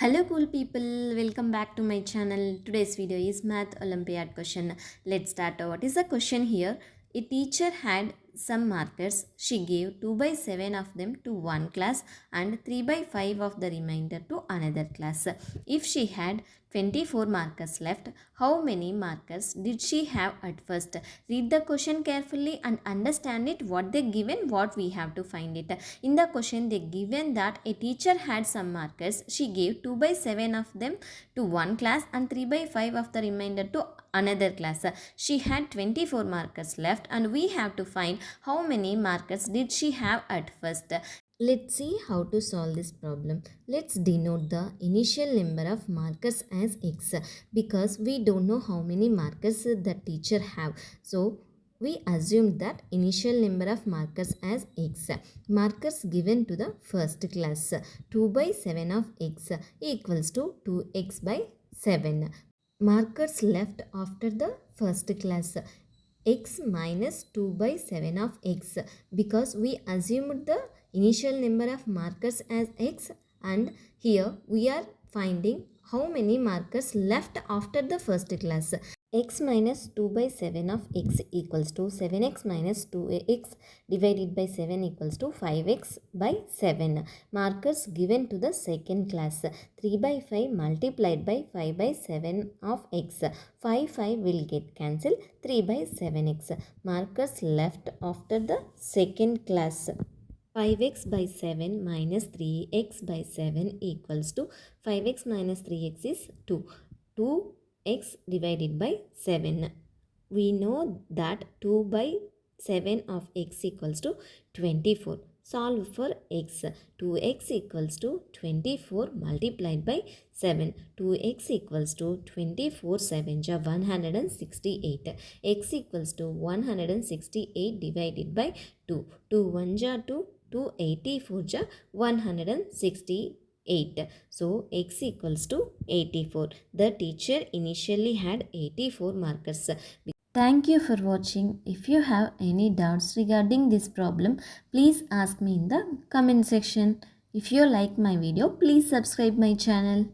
Hello cool people, welcome back to my channel. Today's video is Math Olympiad question. Let's start. What is the question here? A teacher had some markers. She gave 2 by 7 of them to one class and 3 by 5 of the remainder to another class. If she had 24 markers left, how many markers did she have at first? Read the question carefully and understand it. What they given, what we have to find it. In the question they given that a teacher had some markers. She gave 2 by 7 of them to one class and 3 by 5 of the remainder to another class. She had 24 markers left and we have to find how many markers did she have at first. Let's see how to solve this problem. Let's denote the initial number of markers as x because we don't know how many markers the teacher have. So we assume that initial number of markers as x. Markers given to the first class 2 by 7 of x equals to 2x by 7. Markers left after the first class x minus 2 by 7 of x because we assumed the initial number of markers as x and here we are finding how many markers left after the first class. X minus 2 by 7 of x equals to 7x minus 2x divided by 7 equals to 5x by 7. Markers given to the second class 3 by 5 multiplied by 5 by 7 of x. 5 will get cancelled, 3 by 7x. Markers left after the second class. 5x by 7 minus 3x by 7 equals to 5x minus 3x is 2. 2x divided by 7. We know that 2 by 7 of x equals to 24. Solve for x. 2x equals to 24 multiplied by 7. 2x equals to 24 7 ja 168. X equals to 168 divided by 2. 2 1 ja 2. 284 ja 168. So x equals to 84. The teacher initially had 84 markers. Thank you for watching. If you have any doubts regarding this problem, please ask me in the comment section. If you like my video, please subscribe my channel.